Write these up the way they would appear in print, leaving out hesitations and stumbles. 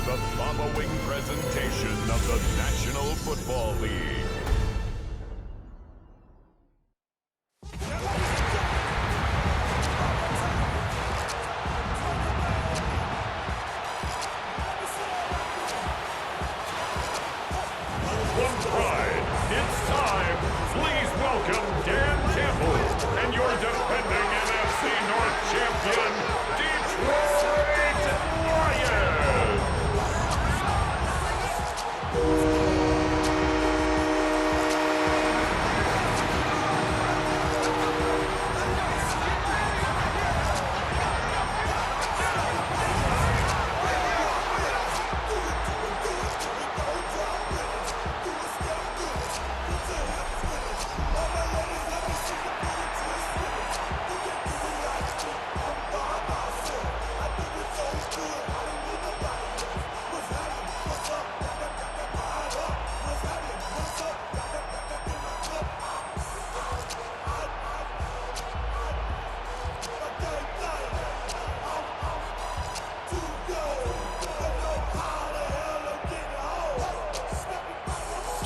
the following presentation of the National Football League. One pride, it's time. Please welcome Dan Campbell and your defending NFC North champion, Detroit Lions.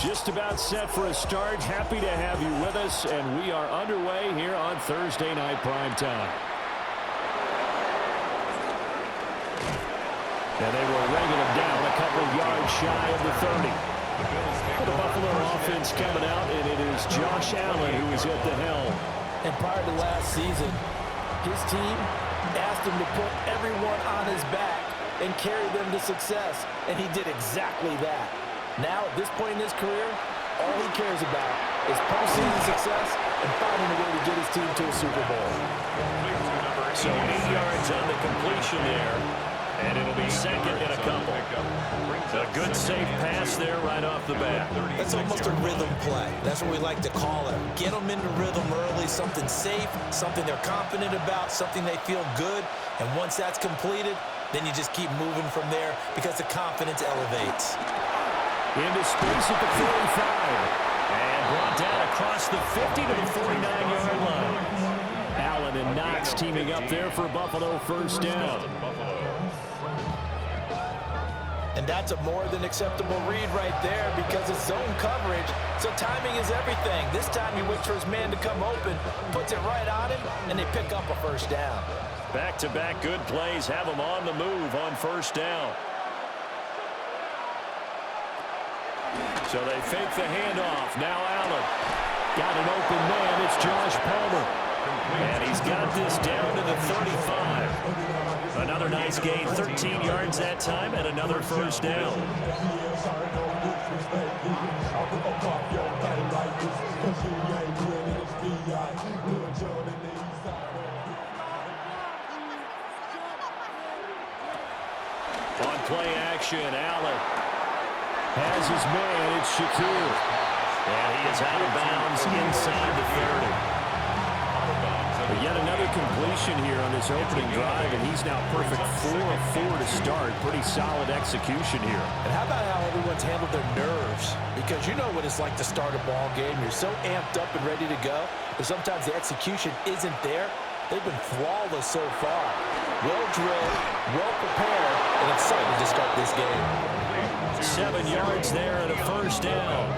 Just about set for a start. Happy to have you with us, and we are underway here on Thursday Night Primetime. And they will wrangle him down a couple of yards shy of the 30. The Buffalo offense coming out, and it is Josh Allen who is at the helm. And prior to last season, his team asked him to put everyone on his back and carry them to success, and he did exactly that. Now, at this point in his career, all he cares about is postseason success and finding a way to get his team to a Super Bowl. So 8 yards on the completion there, and it'll be second and a couple. A good safe pass there right off the bat. That's almost a rhythm play. That's what we like to call it. Get them into rhythm early, something safe, something they're confident about, something they feel good. And once that's completed, then you just keep moving from there because the confidence elevates. Into space at the 45. And brought down across the 50 to the 49-yard line. Allen and Knox teaming up there for Buffalo first down. And that's a more than acceptable read right there because it's zone coverage, so timing is everything. This time he waits for his man to come open, puts it right on him, and they pick up a first down. Back-to-back good plays have him on the move on first down. So they fake the handoff. Now Allen. Got an open man. It's Josh Palmer. And he's got this down to the 35. Another nice gain. 13 yards that time and another first down. On play action, Allen has his man. It's Shakir. And he is out of bounds inside the 30. But yet another completion here on this opening drive, and he's now perfect 4 of 4 to start. Pretty solid execution here. And how about how everyone's handled their nerves? Because you know what it's like to start a ball game. You're so amped up and ready to go, but sometimes the execution isn't there. They've been flawless so far. Well drilled, well prepared, and excited to start this game. 7 yards there and a first down.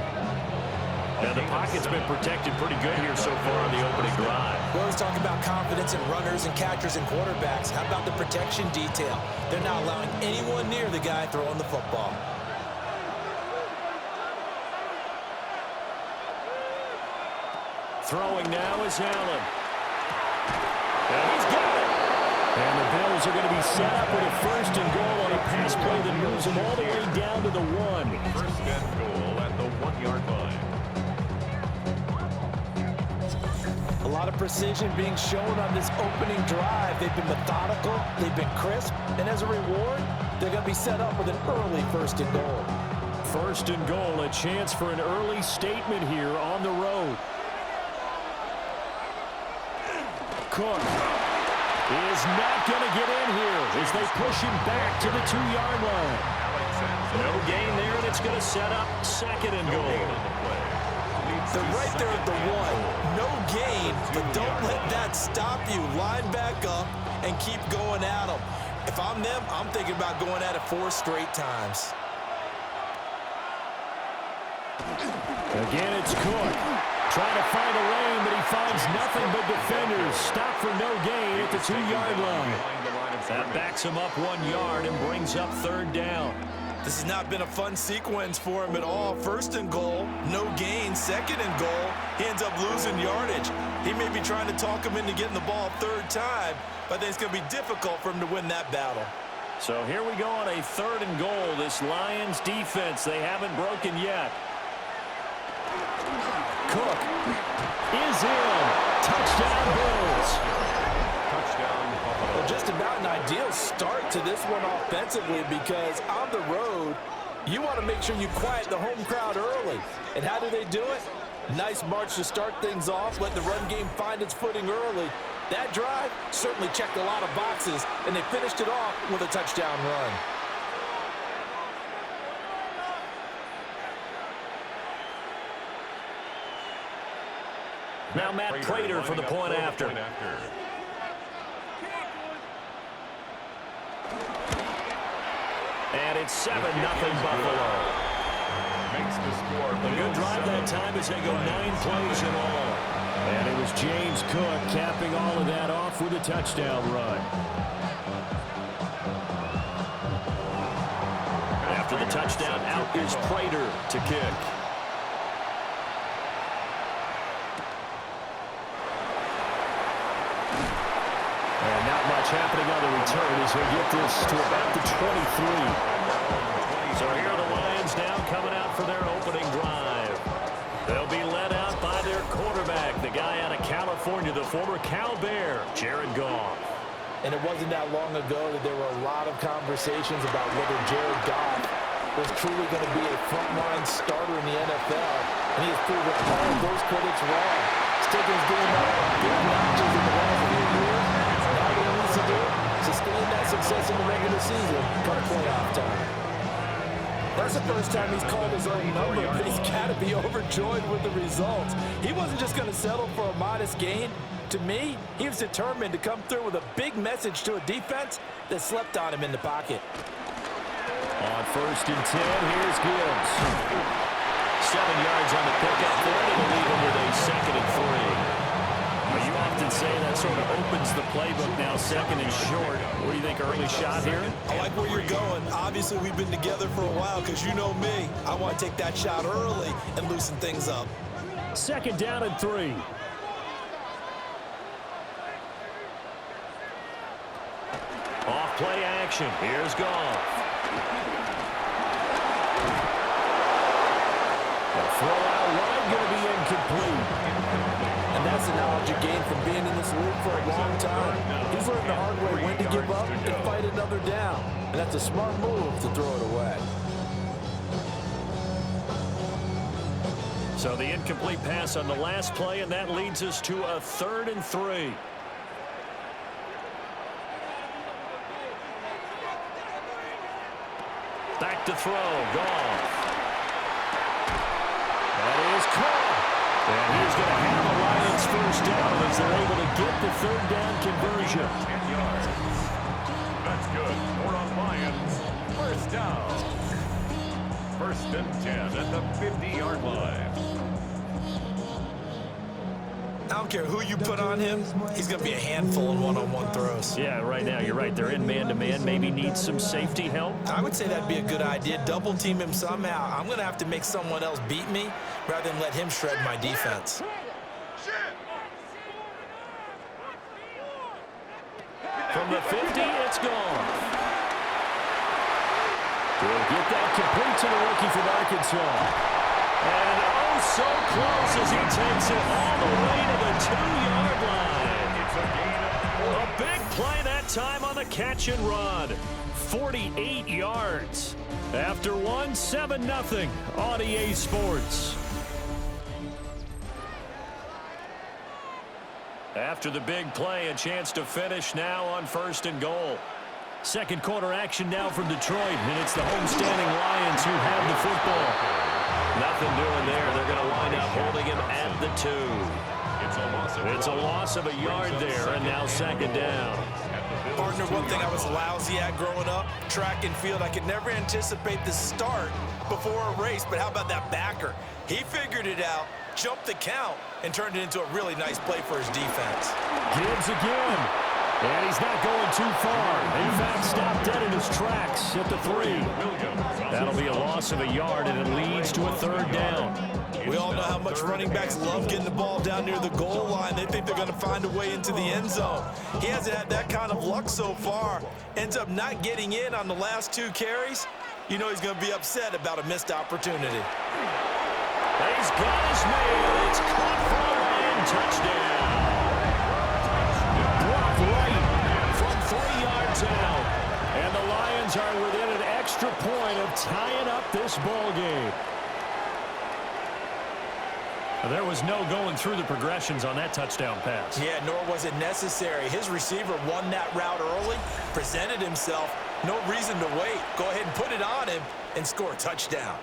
Now the pocket's been protected pretty good here so far on the opening drive. We always talk about confidence in runners and catchers and quarterbacks. How about the protection detail? They're not allowing anyone near the guy throwing the football. Throwing now is Allen. And he's got it. And the Bills are going to be set up with a first and goal on a pass play that moves them all the way down to the 1. First and goal at the 1-yard line. A lot of precision being shown on this opening drive. They've been methodical, they've been crisp, and as a reward, they're going to be set up with an early first and goal. First and goal, a chance for an early statement here on the road. Cook is not going to get in here as they push him back to the 2-yard line. No gain there, and it's going to set up second and goal. They're right there at the 1. No gain, but don't let that stop you. Line back up and keep going at them. If I'm them, I'm thinking about going at it 4 straight times. Again, it's Cook. Trying to find a lane, but he finds nothing but defenders. Stop for no gain at the 2-yard line. That backs him up 1 yard and brings up 3rd down. This has not been a fun sequence for him at all. 1st and goal, no gain. 2nd and goal, he ends up losing yardage. He may be trying to talk him into getting the ball 3rd time, but I think it's going to be difficult for him to win that battle. So here we go on a 3rd and goal. This Lions defense, they haven't broken yet. Cook is in. Touchdown Bills. Well, just about an ideal start to this one offensively, because on the road, you want to make sure you quiet the home crowd early. And how do they do it? Nice march to start things off, let the run game find its footing early. That drive certainly checked a lot of boxes, and they finished it off with a touchdown run. Now Matt Prater for the point after. And it's 7-0 Buffalo. Makes the score. A good drive that time as they go 9 plays in all. And it was James Cook capping all of that off with a touchdown run. After the touchdown, out is Prater to kick. And not much happening on the return as they get this to about the 23. So here are the Lions now coming out for their opening drive. They'll be led out by their quarterback, the guy out of California, the former Cal Bear, Jared Goff. And it wasn't that long ago that there were a lot of conversations about whether Jared Goff was truly going to be a frontline starter in the NFL. And he has proven all of those critics wrong. He's taken his game up big notches in the last few years. Now what he needs to do, sustain that success in the regular season come playoff time. That's the first time he's called his own number, but he's got to be overjoyed with the results. He wasn't just going to settle for a modest gain. To me, he was determined to come through with a big message to a defense that slept on him in the pocket. On 1st and 10, here's Gibbs. 7 yards on the pickup for it, and leave him with a 2nd and 3. You often say that sort of opens the playbook now, 2nd and short. What do you think, early shot here? I like where you're going. Obviously, we've been together for a while because you know me. I want to take that shot early and loosen things up. 2nd down and 3. Off play action. Here's Goff. The throw out wide going to be incomplete. And that's the knowledge you gain from being in this league for a long time. He's learned the hard way when to give up and fight another down. And that's a smart move to throw it away. So the incomplete pass on the last play, and that leads us to a 3rd and 3. Back to throw. Goff. That is caught. And he's going to have a Lions 1st down as they're able to get the 3rd down conversion. 10 yards. That's good. 4 on Lions. 1st down. 1st and 10 at the 50-yard line. I don't care who you put on him, he's going to be a handful in one-on-one throws. Yeah, right now, you're right. They're in man-to-man. Maybe needs some safety help. I would say that'd be a good idea. Double team him somehow. I'm going to have to make someone else beat me rather than let him shred my defense. From the 50, it's gone. We'll get that complete to the rookie from Arkansas. And oh, so close as he takes it all the way to the 2-yard line. It's a gain of 4. A big play that time on the catch and run. 48 yards. After one, 7-0 on EA Sports. After the big play, a chance to finish now on 1st and goal. 2nd quarter action now from Detroit, and it's the homestanding Lions who have the football. Nothing doing there. They're going to wind up holding him at the 2. It's a loss of a yard there, and now 2nd down. Partner, one thing I was lousy at growing up, track and field, I could never anticipate the start before a race, but how about that backer? He figured it out, jumped the count, and turned it into a really nice play for his defense. Gibbs again. And he's not going too far. In fact, stopped dead in his tracks at the 3. That'll be a loss of a yard, and it leads to a 3rd down. We all know how much running backs love getting the ball down near the goal line. They think they're going to find a way into the end zone. He hasn't had that kind of luck so far. Ends up not getting in on the last 2 carries. You know he's going to be upset about a missed opportunity. He's got his man. It's caught for a Lion touchdown. Blocked right from 3 yards out. And the Lions are within an extra point of tying up this ball game. There was no going through the progressions on that touchdown pass. Yeah, nor was it necessary. His receiver won that route early, presented himself. No reason to wait. Go ahead and put it on him and score a touchdown.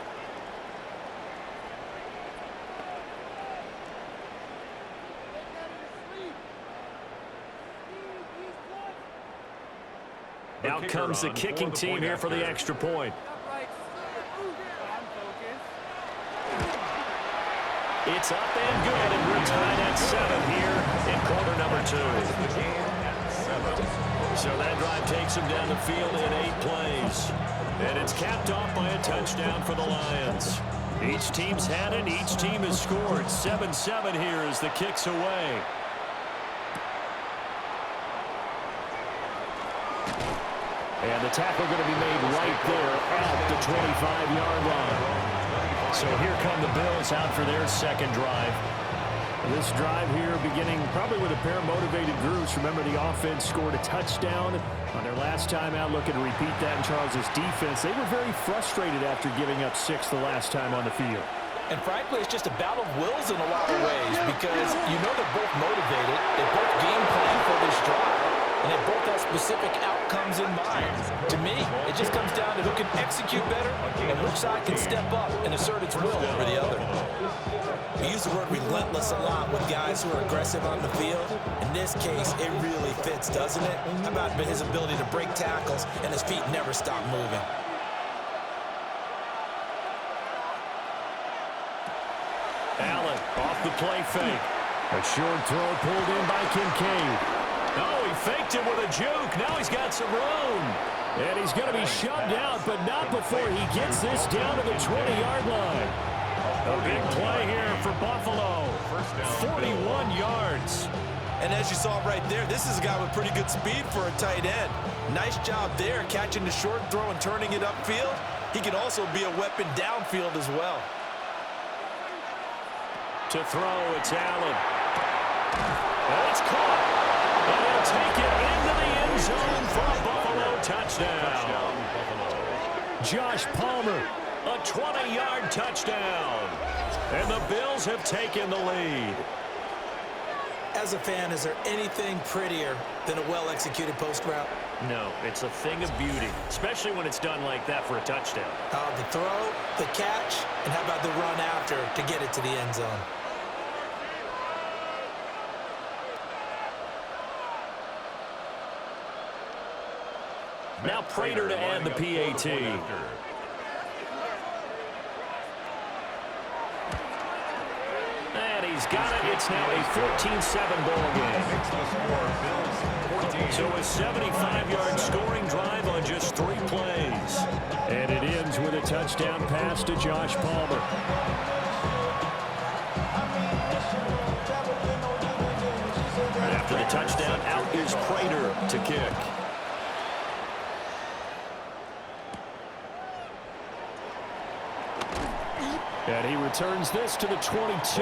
Out comes the kicking team here for the extra point. It's up and good, and we're tied at 7 here in quarter number 2. So that drive takes them down the field in 8 plays. And it's capped off by a touchdown for the Lions. Each team's had it, each team has scored. 7-7 here as the kick's away. And the tackle going to be made right there at the 25-yard line. So here come the Bills out for their second drive. This drive here beginning probably with a pair of motivated groups. Remember, the offense scored a touchdown on their last time out. Looking to repeat that in Charles's defense. They were very frustrated after giving up 6 the last time on the field. And frankly, it's just a battle of wills in a lot of ways because you know they're both motivated. They both game plan for this drive. And they both have specific outcomes in mind. To me, it just comes down to who can execute better and which side can step up and assert its will over the other. We use the word relentless a lot with guys who are aggressive on the field. In this case, it really fits, doesn't it? How about his ability to break tackles and his feet never stop moving? Allen off the play fake. A short throw pulled in by Kincaid. Oh, he faked it with a juke. Now he's got some room. And he's going to be shoved out, but not before he gets this down to the 20-yard line. A big play here for Buffalo. 41 yards. And as you saw right there, this is a guy with pretty good speed for a tight end. Nice job there, catching the short throw and turning it upfield. He can also be a weapon downfield as well. To throw, it's Allen. And it's caught. And he'll take it into the end zone for a Buffalo touchdown. Josh Palmer, a 20-yard touchdown. And the Bills have taken the lead. As a fan, is there anything prettier than a well-executed post route? No, it's a thing of beauty, especially when it's done like that for a touchdown. The throw, the catch, and how about the run after to get it to the end zone? Now Prater to add the PAT. And he's got it. It's now a 14-7 ball game. So a 75-yard scoring drive on just 3 plays. And it ends with a touchdown pass to Josh Palmer. After the touchdown, out is Prater to kick. And he returns this to the 22.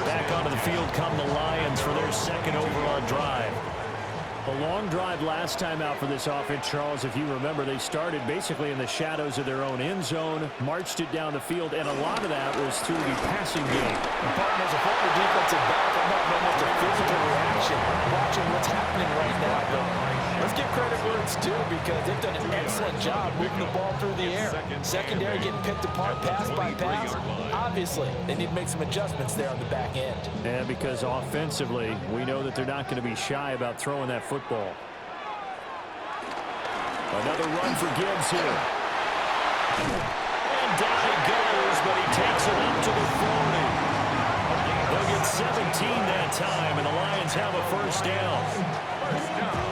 Back onto the field come the Lions for their second overall drive. A long drive last time out for this offense, Charles. If you remember, they started basically in the shadows of their own end zone, marched it down the field, and a lot of that was through the passing game. Barton, as a former defensive back, I'm having almost a physical reaction watching what's happening right now. But let's give credit where it's due because they've done an excellent job moving the ball through the air. Secondary getting picked apart pass by pass. Obviously, they need to make some adjustments there on the back end. Yeah, because offensively, we know that they're not going to be shy about throwing that football. Another run for Gibbs here. And down he goes, but he takes it up to the 40. They'll get 17 that time, and the Lions have a first down. First down.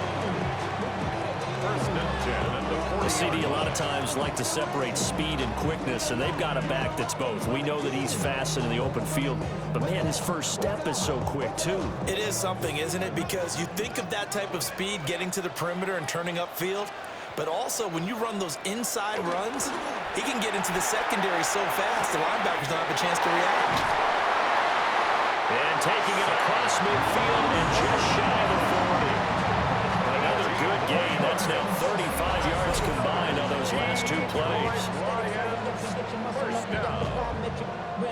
First and 10 at the 40. The CD a lot of times like to separate speed and quickness, and they've got a back that's both. We know that he's fast in the open field, but man, his first step is so quick too. It is something, isn't it? Because you think of that type of speed getting to the perimeter and turning upfield, but also when you run those inside runs, he can get into the secondary so fast the linebackers don't have a chance to react. And taking it across midfield and just shy of the 40. Another good gain. That's now 35 yards combined on those last two plays. First down.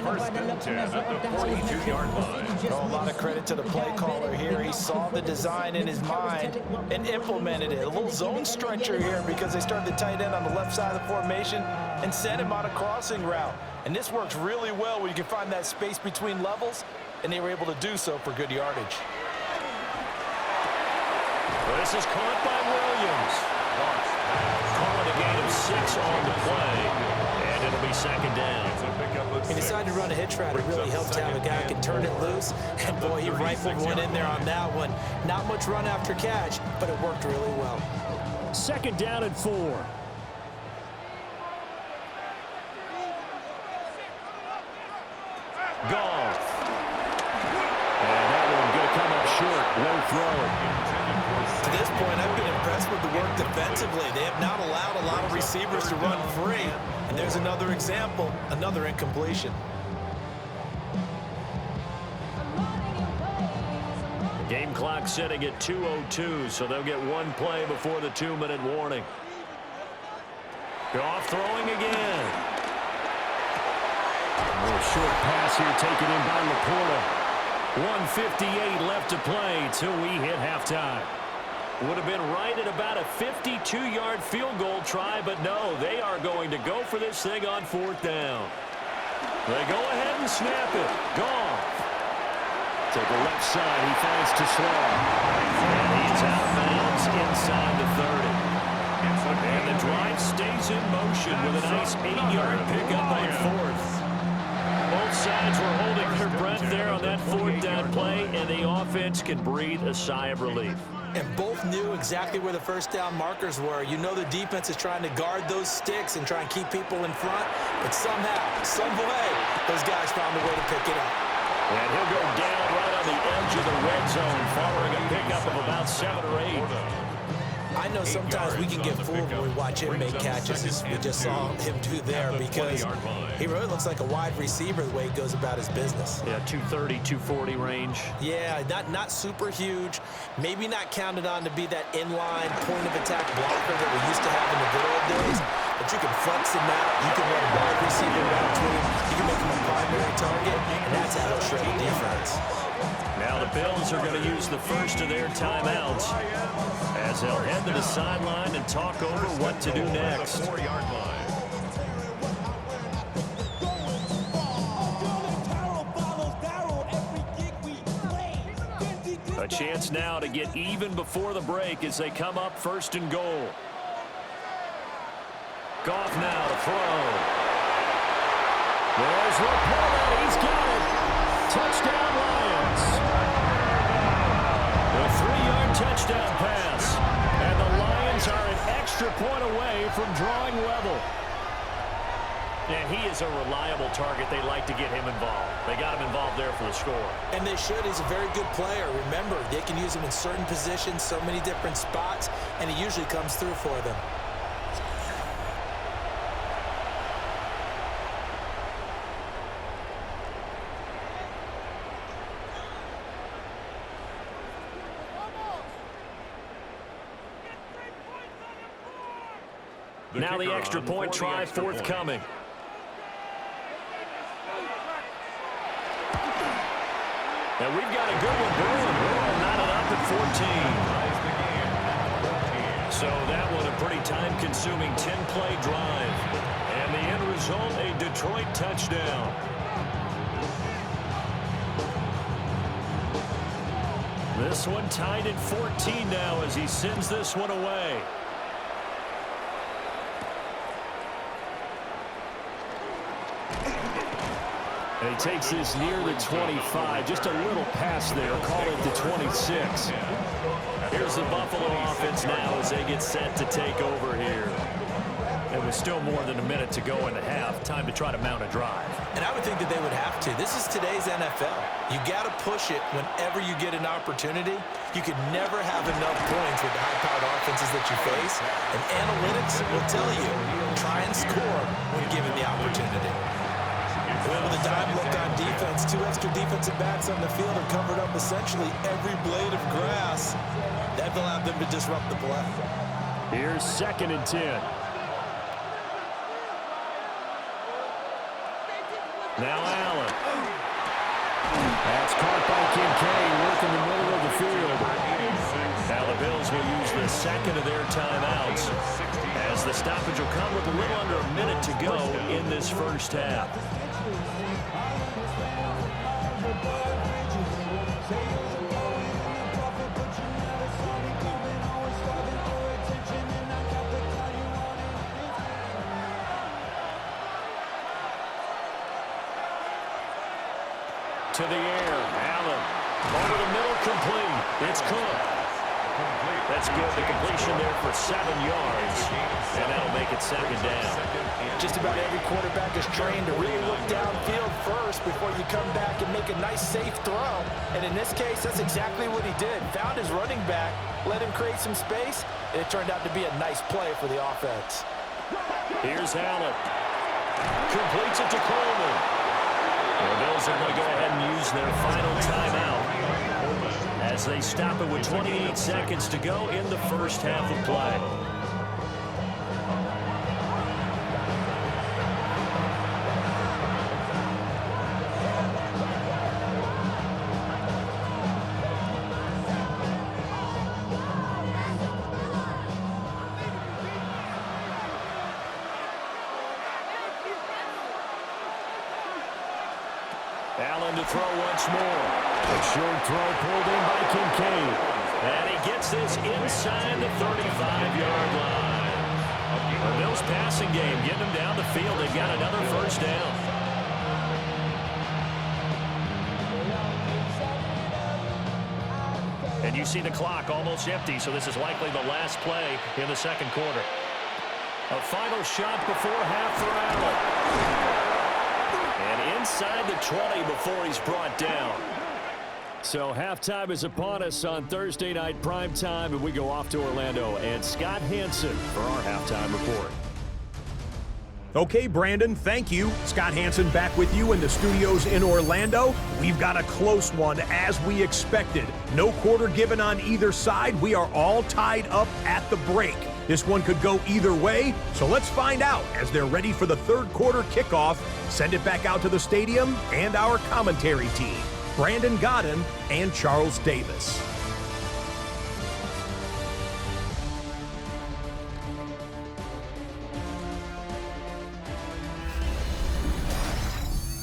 First and 10 at the 42-yard line. A lot of credit to the play caller here. He saw the design in his mind and implemented it. A little zone stretcher here because they started the tight end on the left side of the formation and sent him on a crossing route. And this works really well where you can find that space between levels, and they were able to do so for good yardage. This is caught by Williams. Calling a gain of 6 on the play, and it'll be second down. He decided to run a hitch route. It really helps to have a guy who can turn it loose. And, boy, he rifled one in there on that one. Not much run after catch, but it worked really well. Second down and 4. Goff. And that one going to come up short. Low throw. To this point, I've been impressed with the work defensively. They have not allowed a lot of receivers to run free. And there's another example, another incompletion. Game clock setting at 2:02, so they'll get one play before the 2-minute warning. Goff throwing again. A little short pass here taken in by Laporta. 1:58 left to play till we hit halftime. Would have been right at about a 52-yard field goal try, but no, they are going to go for this thing on 4th down. They go ahead and snap it. Goff. To the left side, he finds Tesla. And he's out of bounds inside the 30. And the drive stays in motion with a nice 8-yard pickup on 4th. Both sides were holding their breath there on that 4th down play, and the offense can breathe a sigh of relief. And both knew exactly where the first down markers were. You know the defense is trying to guard those sticks and try and keep people in front, but somehow, some way, those guys found a way to pick it up. And he'll go down right on the edge of the red zone following a pickup of about 7 or 8. I know sometimes we can get fooled when we watch him make catches, as we just saw him do there, because he really looks like a wide receiver the way he goes about his business. Yeah, 230, 240 range. Yeah, not super huge. Maybe not counted on to be that inline point-of-attack blocker that we used to have in the good old days, but you can flex him out. You can run a wide receiver route to him. You can make him a primary target, and that's how he'll shred the defense. Now the Bills are going to use the first of their timeouts as they'll head to the sideline and talk over what to do next. 4-yard line. A chance now to get even before the break as they come up 1st and goal. Goff now to throw. There's Laporta. He's got it. Touchdown Lions. A 3-yard touchdown pass. And the Lions are an extra point away from drawing level. And he is a reliable target. They like to get him involved. They got him involved there for the score. And they should. He's a very good player. Remember, they can use him in certain positions, so many different spots, and he usually comes through for them. Now the extra point try forthcoming. And we've got a good one brewing. We're knotted up at 14. So that one a pretty time-consuming 10-play drive. And the end result, a Detroit touchdown. This one tied at 14 now as he sends this one away. And he takes this near the 25, just a little pass there, call it the 26. Here's the Buffalo offense now as they get set to take over here. It was still more than a minute to go in the half. Time to try to mount a drive. And I would think that they would have to. This is today's NFL. You got to push it whenever you get an opportunity. You could never have enough points with the high-powered offenses that you face. And analytics will tell you, try and score when given the opportunity. With a dime look on defense, 2 extra defensive backs on the field have covered up essentially every blade of grass. That allowed them to disrupt the play. Here's 2nd and 10. Now Allen. That's caught by Kincaid, working the middle of the field. Now the Bills will use the 2nd of their timeouts as the stoppage will come with a little under a minute to go in this first half. To the air, Allen. Over the middle, complete. It's Cook. That's good. The completion there for 7 yards. And that'll make it 2nd down. Just about every quarterback is trained to really look downfield first before you come back and make a nice, safe throw. And in this case, that's exactly what he did. Found his running back, let him create some space, and it turned out to be a nice play for the offense. Here's Allen. Completes it to Coleman. The Bills are going to go ahead and use their final timeout as they stop it with 28 seconds to go in the first half of play. Allen to throw once more. A short throw pulled in by Kincaid. And he gets this inside the 35-yard line. The Bills passing game, getting them down the field. They've got another first down. And you see the clock almost empty, so this is likely the last play in the second quarter. A final shot before half for Allen. And inside the 20 before he's brought down. So halftime is upon us on Thursday night primetime, and we go off to Orlando. And Scott Hanson for our halftime report. Okay, Brandon, thank you. Scott Hanson back with you in the studios in Orlando. We've got a close one, as we expected. No quarter given on either side. We are all tied up at the break. This one could go either way, so let's find out as they're ready for the third quarter kickoff. Send it back out to the stadium and our commentary team, Brandon Godden and Charles Davis.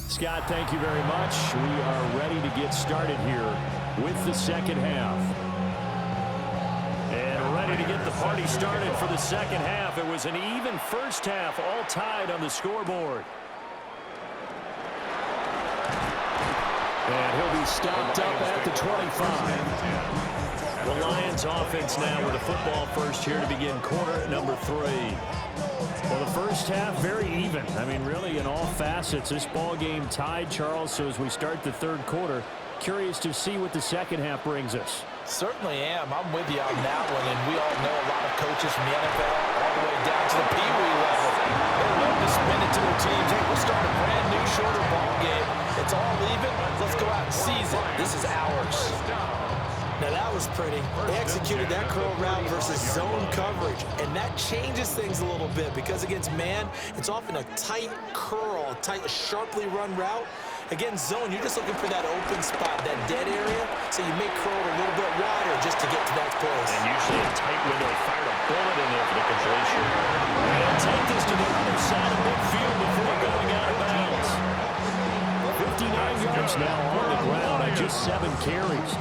Scott, thank you very much. We are ready to get started here with the second half. And ready to get the party started for the second half. It was an even first half, all tied on the scoreboard. And he'll be stopped up at the 25. The Lions offense now with a football first here to begin quarter number 3. Well, the first half, very even. I mean, really, in all facets, this ball game tied, Charles. So as we start the third quarter, curious to see what the second half brings us. Certainly am. I'm with you on that one, and we all know a lot of coaches from the NFL all the way down to the Pee Wee level. They love to spin it to their teams. Hey, we'll start a brand new, shorter ball game. It's all even. Let's go out and seize it. This is ours. Now that was pretty. They executed that curl route versus zone coverage, and that changes things a little bit because against man, it's often a tight curl, a tight, sharply run route. Against zone, you're just looking for that open spot, that dead area, so you may curl it a little bit wider just to get to that place. And usually a tight window, fired a bullet in there for the completion. And he'll take this to the other side of midfield before going out of bounds. 59 yards now on the ground at just 7 carries.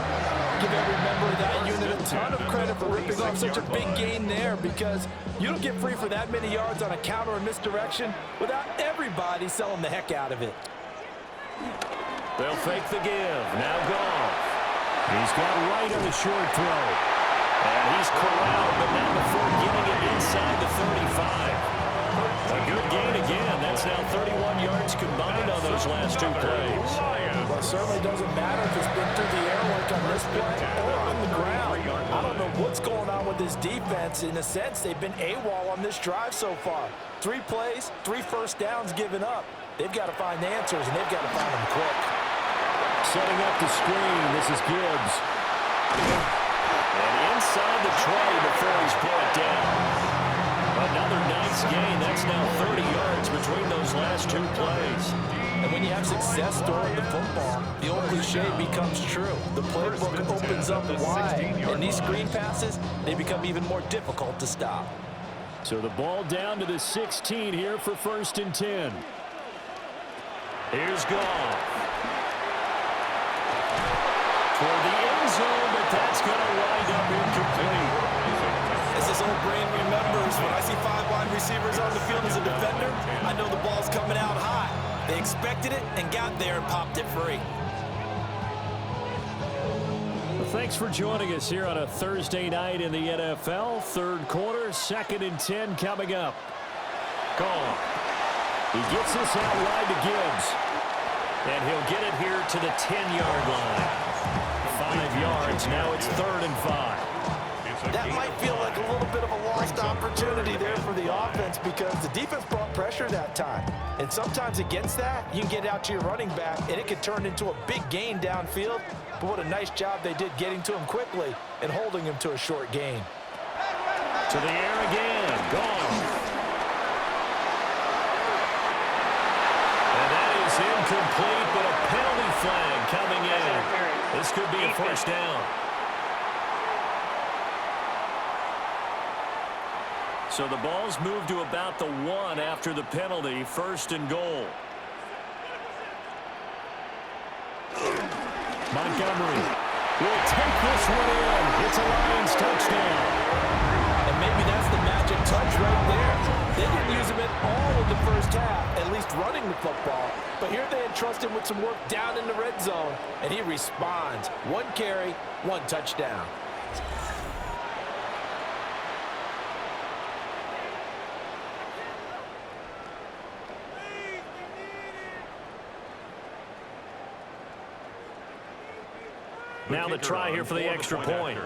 Give every member of that unit a ton of credit for ripping off such a big gain there because you don't get free for that many yards on a counter or misdirection without everybody selling the heck out of it. They'll fake the give. Now Goff. He's got right on the short throw. And he's corralled, but not before getting it inside the 35. A good gain again. That's now 31 yards combined on those last two plays. Well, it certainly doesn't matter if it's been through the air like on this play or on the ground. I don't know what's going on with this defense. In a sense, they've been AWOL on this drive so far. 3 plays, 3 first downs given up. They've got to find answers, and they've got to find them quick. Setting up the screen. This is Gibbs. And inside the 20 before he's brought down. Another nice gain. That's now 30 yards between those last 2 plays. And when you have success throwing the football, the old cliche becomes true. The playbook opens up wide, and these screen passes, they become even more difficult to stop. So the ball down to the 16 here for 1st and 10. Here's Goff. Toward the end zone, but that's going to wind up incomplete. As this old brain remembers, when I see 5 wide receivers on the field as a defender, I know the ball's coming out high. They expected it and got there and popped it free. Well, thanks for joining us here on a Thursday night in the NFL. 3rd quarter, 2nd and 10 coming up. Goff. He gets this out wide to Gibbs. And he'll get it here to the 10-yard line. 5 yards. Now it's 3rd and 5. That might feel like a little bit of a lost opportunity there for the offense because the defense brought pressure that time. And sometimes against that, you can get out to your running back, and it could turn into a big gain downfield. But what a nice job they did getting to him quickly and holding him to a short gain. To the air again. Gone. And that is incomplete, but a penalty flag coming in. This could be a 1st down. So the ball's moved to about the 1 after the penalty. 1st and goal. Montgomery will take this one in. It's a Lions touchdown. And maybe that's the magic touch right there. They didn't use him at all in the 1st half, at least running the football. But here they entrust him with some work down in the red zone, and he responds. 1 carry, 1 touchdown. Now the try here for the extra point.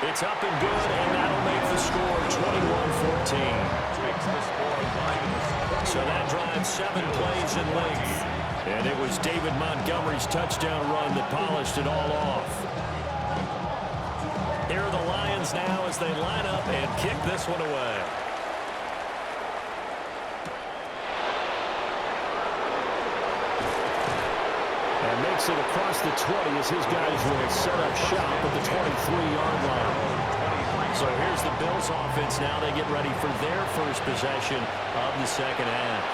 It's up and good, and that'll make the score 21-14. So that drives 7 plays in length. And it was David Montgomery's touchdown run that polished it all off. Here are the Lions now as they line up and kick this one away. Makes it across the 20 as his guys will set up shop at the 23-yard line. So here's the Bills offense now. They get ready for their first possession of the 2nd half.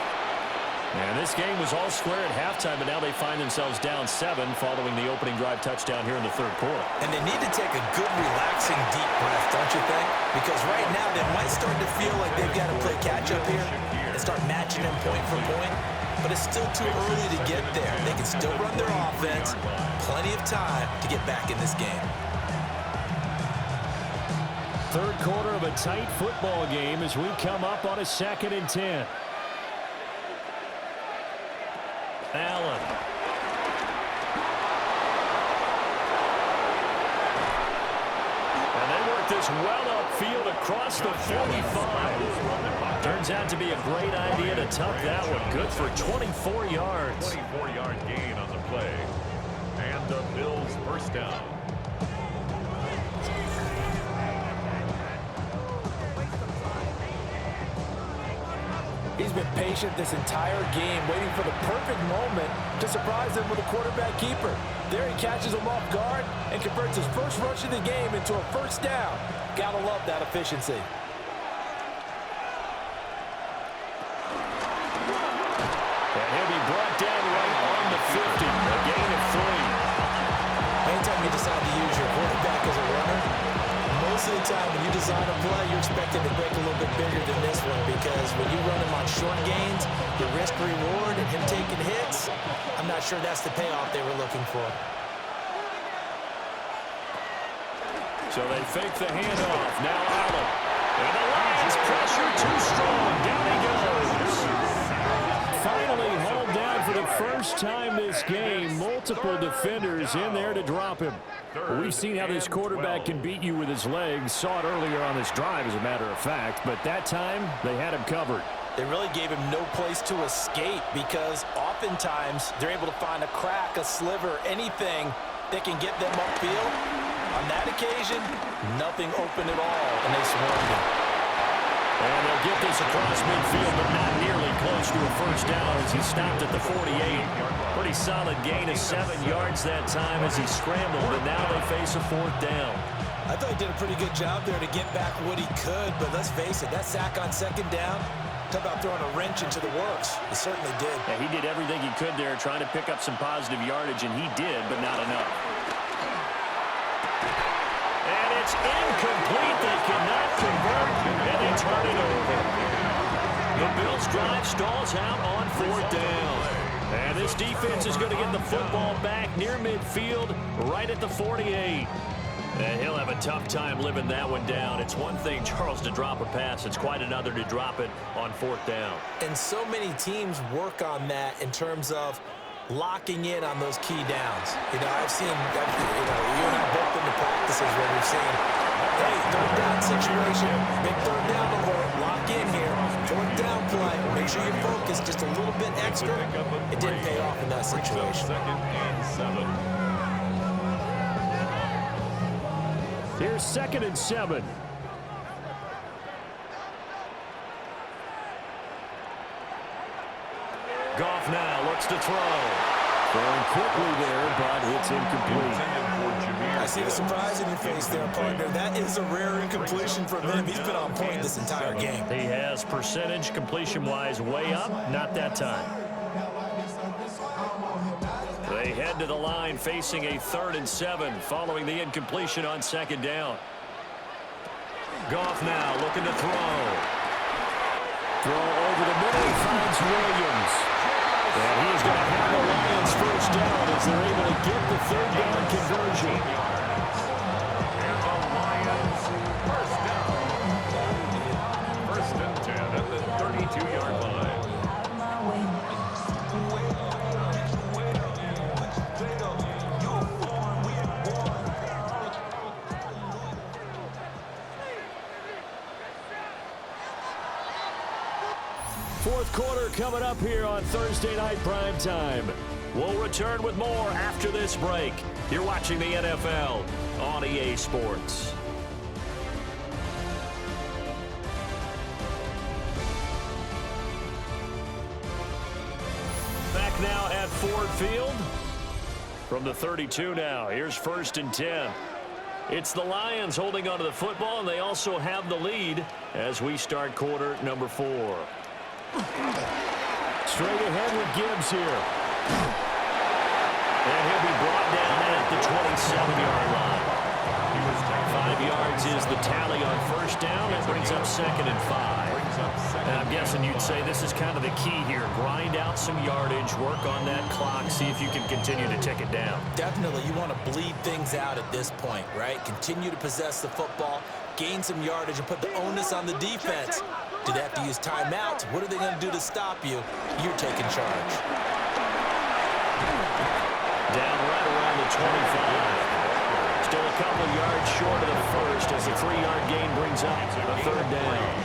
And this game was all square at halftime, but now they find themselves down 7 following the opening drive touchdown here in the 3rd quarter. And they need to take a good, relaxing, deep breath, don't you think? Because right now they might start to feel like they've got to play catch-up here and start matching them point for point. But it's still too early to get there. They can still run their offense. Plenty of time to get back in this game. 3rd quarter of a tight football game as we come up on a 2nd and 10. Allen. And they work this well upfield across the 45. Turns out to be a great idea to tuck that one. Good for 24 yards. 24-yard gain on the play. And the Bills 1st down. He's been patient this entire game, waiting for the perfect moment to surprise them with a quarterback keeper. There he catches him off guard and converts his first rush of the game into a 1st down. Gotta love that efficiency. And he'll be brought down right on the 50, a gain of 3. Anytime you decide to use your quarterback as a runner, most of the time, when you design a play, you're expected to break a little bit bigger than this one, because when you run him on short gains, the risk-reward and him taking hits, I'm not sure that's the payoff they were looking for. So they fake the handoff. Now Allen. And the Lions pressure too strong. Down he goes. Finally hauled down for the first time this game. Multiple defenders in there to drop him. We've seen how this quarterback can beat you with his legs. Saw it earlier on this drive, as a matter of fact. But that time, they had him covered. They really gave him no place to escape, because oftentimes they're able to find a crack, a sliver, anything that can get them upfield. On that occasion, nothing open at all, and they swarmed him. And they'll get this across midfield, but not nearly close to a first down as he stopped at the 48. Pretty solid gain of 7 yards that time as he scrambled, and now they face a 4th down. I thought he did a pretty good job there to get back what he could, but let's face it, that sack on 2nd down, talk about throwing a wrench into the works. He certainly did. Yeah, he did everything he could there, trying to pick up some positive yardage, and he did, but not enough. And it's incomplete. They cannot convert, and they turn it over. The Bills' drive stalls out on 4th down. And this defense is going to get the football back near midfield, right at the 48. And he'll have a tough time living that one down. It's one thing, Charles, to drop a pass. It's quite another to drop it on 4th down. And so many teams work on that in terms of locking in on those key downs. You know, I've seen, you and I both been to practices where we've seen, hey, 3rd down situation, big 3rd down alert, lock in here, 4th down play, make sure you focus just a little bit extra. It didn't pay off in that situation. 2nd and 7. Here's 2nd and 7. Goff now looks to throw. Throwing quickly there, but it's incomplete. I see the surprise in your face there, partner. That is a rare incompletion from him. He's been on point this entire game. He has percentage completion-wise way up, not that time. They head to the line facing a 3rd and 7 following the incompletion on 2nd down. Goff now looking to throw. Throw over the middle, finds Williams. And he is going to have the Lions first down as they're able to get the 3rd down conversion. And the Lions first down. 1st and 10 at the 32-yard line. Fourth quarter coming up here on Thursday Night Prime Time. We'll return with more after this break. You're watching the NFL on EA Sports. Back now at Ford Field. From the 32 now, here's 1st and 10. It's the Lions holding onto the football, and they also have the lead as we start quarter number 4. Straight ahead with Gibbs here. And he'll be brought down at the 27-yard line. 5 yards is the tally on 1st down. That brings up 2nd and 5. And I'm guessing you'd say this is kind of the key here. Grind out some yardage, work on that clock, see if you can continue to tick it down. Definitely, you want to bleed things out at this point, right? Continue to possess the football, gain some yardage, and put the onus on the defense. Do they have to use timeouts? What are they going to do to stop you? You're taking charge. Down right around the 25. Still a couple yards short of the first as the 3-yard gain brings up a 3rd down.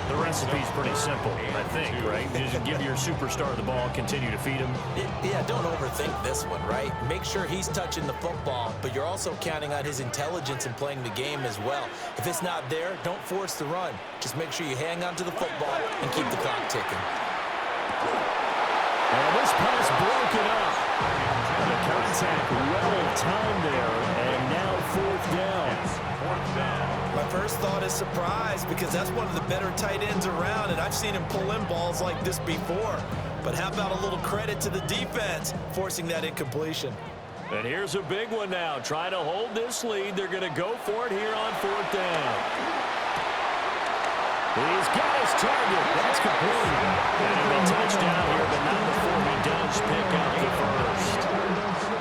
The recipe's pretty simple, I think, right? Just give your superstar the ball, continue to feed him. Yeah, don't overthink this one, right? Make sure he's touching the football, but you're also counting on his intelligence in playing the game as well. If it's not there, don't force the run. Just make sure you hang on to the football and keep the clock ticking. And this pass broken up. And the contact well timed there, and now 4th down. 4th down. My first thought is surprise, because that's one of the better tight ends around, and I've seen him pull in balls like this before. But how about a little credit to the defense forcing that incompletion? And here's a big one now. Trying to hold this lead. They're going to go for it here on 4th down. He's got his target. That's complete. And it'll be a touchdown here, but not before he does pick up the first.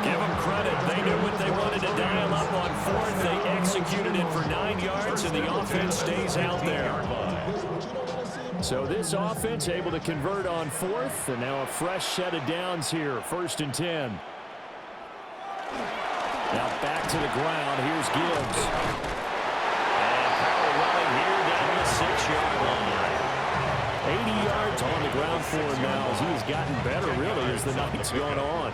Give them credit. They knew what they wanted to dial up on 4th. They executed it for 9 yards, and the offense stays out there. So this offense able to convert on 4th, and now a fresh set of downs here. 1st and 10. Now back to the ground. Here's Gibbs. And power running here down the 6-yard line. 80 yards on the ground for him now as he's gotten better, really, as the night's gone on.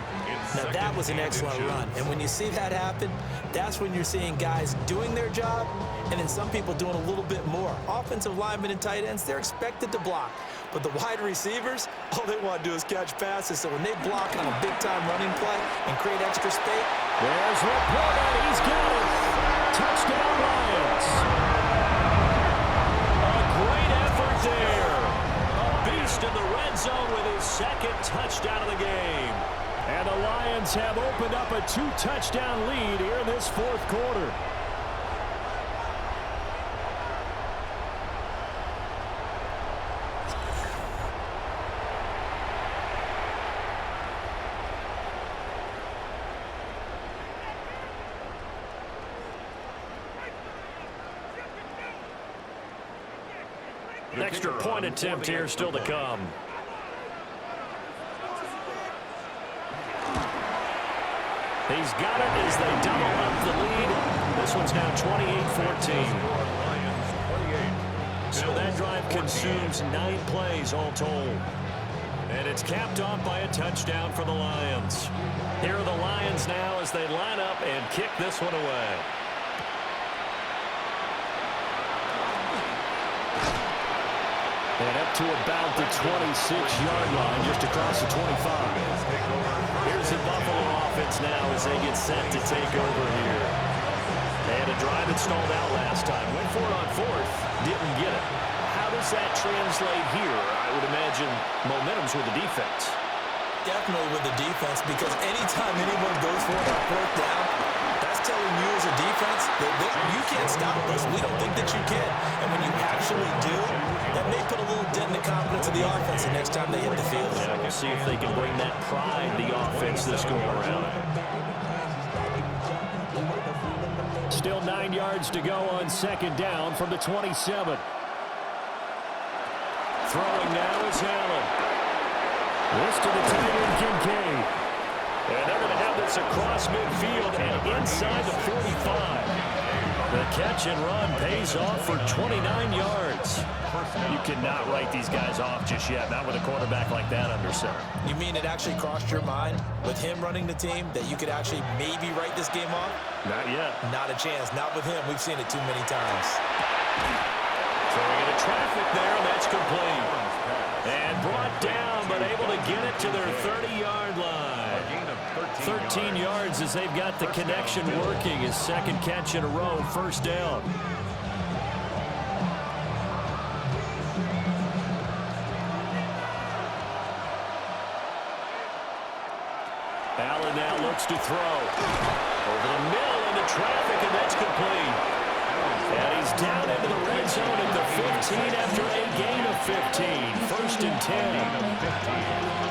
Now, that was an excellent run. And when you see that happen, that's when you're seeing guys doing their job and then some people doing a little bit more. Offensive linemen and tight ends, they're expected to block. But the wide receivers, all they want to do is catch passes. So when they block on a big-time running play and create extra space. There's Laporta. He's got it. Touchdown, Lions. A great effort there. A beast in the red zone with his 2nd touchdown of the game. And the Lions have opened up a 2-touchdown lead here in this 4th quarter. An extra point attempt here still to come. He's got it as they double up the lead. This one's now 28-14. So that drive consumes 9 plays all told. And it's capped off by a touchdown for the Lions. Here are the Lions now as they line up and kick this one away. And up to about the 26-yard line, just across the 25. Here's the Buffalo offense now as they get set to take over here. They had a drive that stalled out last time. Went for it on 4th, didn't get it. How does that translate here? I would imagine momentum's with the defense. Definitely with the defense, because anytime anyone goes for it on 4th down, that's telling you as a defense that you can't stop us. We don't think that you can. And when you actually do, that may put a little dent in the confidence of the offense the next time they hit the field. Yeah, we'll see if they can bring that pride to the offense this go around. Still 9 yards to go on 2nd down from the 27. Throwing now is Allen. This to the tight end, Kincaid. And they're going to have this across midfield and inside the 45. The catch and run pays off for 29 yards. You cannot write these guys off just yet, not with a quarterback like that under center. You mean it actually crossed your mind with him running the team that you could actually maybe write this game off? Not yet. Not a chance. Not with him. We've seen it too many times. Throwing into traffic there, and that's complete. And brought down, but able to get it to their 30-yard line. 13 yards as they've got the connection working. His 2nd catch in a row, 1st down. Allen now looks to throw. Over the middle into traffic, and that's complete. And he's down into the red zone at the 15 after a gain of 15. 1st and 10.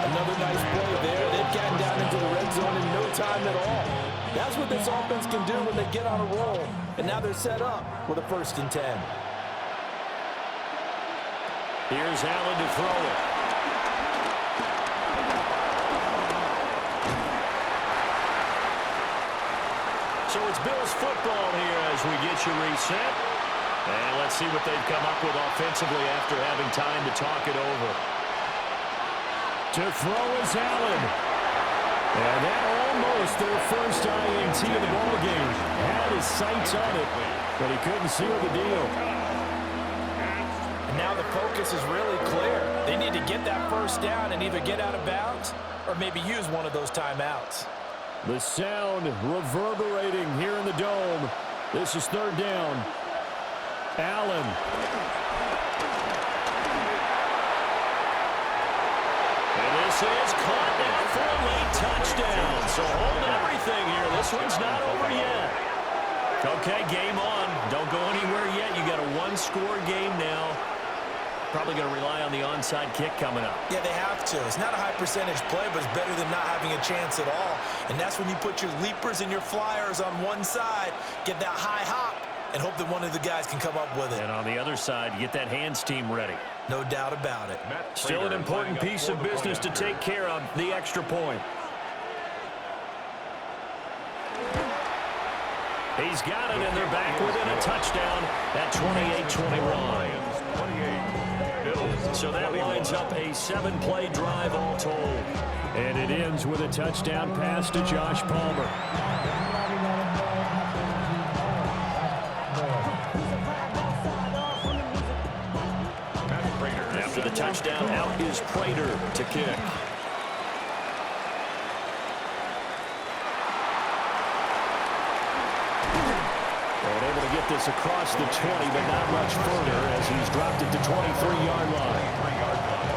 Another nice play there. They've gotten down into the red zone in no time at all. That's what this offense can do when they get on a roll. And now they're set up with a 1st and 10. Here's Allen to throw it. So it's Bills football here as we get you reset. And let's see what they've come up with offensively after having time to talk it over. To throw is Allen. And that almost their first INT of the ballgame. Had his sights on it, but he couldn't seal the deal. And now the focus is really clear. They need to get that 1st down and either get out of bounds or maybe use one of those timeouts. The sound reverberating here in the dome. This is 3rd down. Allen. And this This is caught now for a late touchdown. So hold everything here. This one's not over yet. Okay, game on. Don't go anywhere yet. You got a one-score game now. Probably going to rely on the onside kick coming up. Yeah, they have to. It's not a high percentage play, but it's better than not having a chance at all. And that's when you put your leapers and your flyers on one side, get that high hop, and hope that one of the guys can come up with it. And on the other side, get that hands team ready. No doubt about it. Still an important piece of business to take care of, the extra point. He's got it, and they're back within a touchdown at 28-21. So that lines up a 7-play drive all told. And it ends with a touchdown pass to Josh Palmer. After the touchdown, out is Prater to kick. Able to get this across the 20, but not much further as he's dropped it to 23-yard line.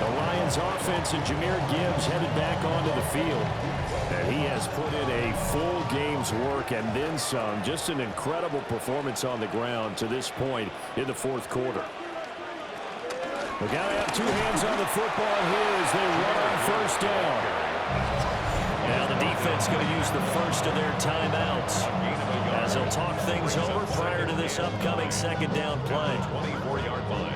The Lions offense and Jahmyr Gibbs headed back onto the field. And he has put in a full game's work and then some. Just an incredible performance on the ground to this point in the fourth quarter. We got to have two hands on the football here as they run on first down. Now the defense going to use the first of their timeouts as they'll talk things over prior to this upcoming second down play. 24-yard line.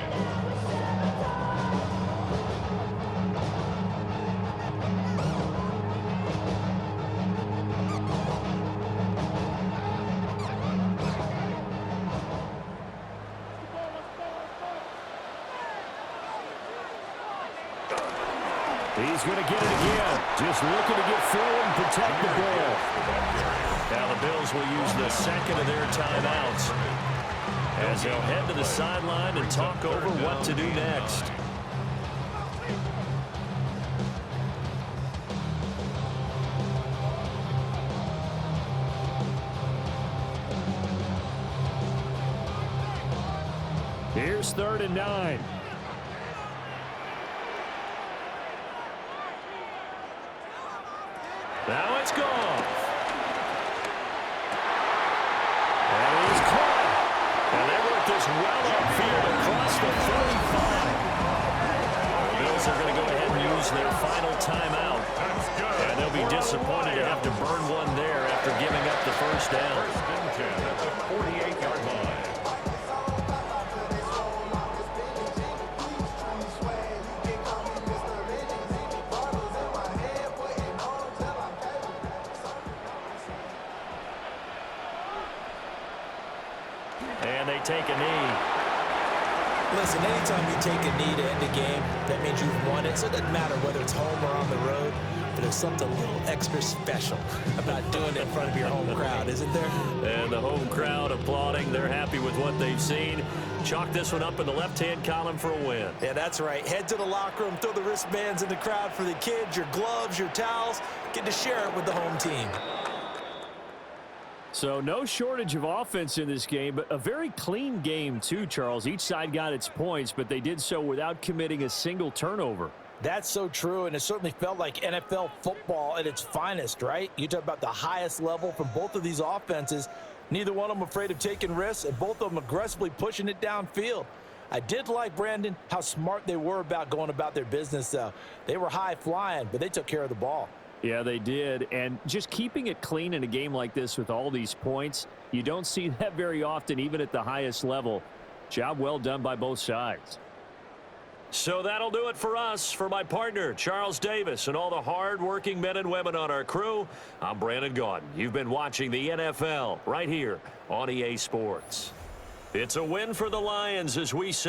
He's going to get it again. Just looking to get forward and protect the ball. Now the Bills will use the second of their timeouts as they'll head to the sideline and talk over what to do next. Here's 3rd and 9. Now it's gone. And he's caught. And they work this well upfield across the 35. The Bills are going to go ahead and use their final timeout. And they'll be disappointed to have to burn one there after giving up the first down. 1st and 10 at the 48-yard line. And they take a knee. Listen, anytime you take a knee to end a game, that means you've won it. So it doesn't matter whether it's home or on the road. But there's something a little extra special about doing it in front of your home crowd, isn't there? And the home crowd applauding. They're happy with what they've seen. Chalk this one up in the left-hand column for a win. Yeah, that's right. Head to the locker room, throw the wristbands in the crowd for the kids, your gloves, your towels. Get to share it with the home team. So no shortage of offense in this game, but a very clean game too, Charles. Each side got its points, but they did so without committing a single turnover. That's so true, and it certainly felt like NFL football at its finest, right? You talk about the highest level from both of these offenses. Neither one of them afraid of taking risks, and both of them aggressively pushing it downfield. I did like, Brandon, how smart they were about going about their business, though. They were high-flying, but they took care of the ball. Yeah, they did. And just keeping it clean in a game like this with all these points, you don't see that very often, even at the highest level. Job well done by both sides. So that'll do it for us. For my partner, Charles Davis, and all the hard-working men and women on our crew, I'm Brandon Gaudin. You've been watching the NFL right here on EA Sports. It's a win for the Lions as we say.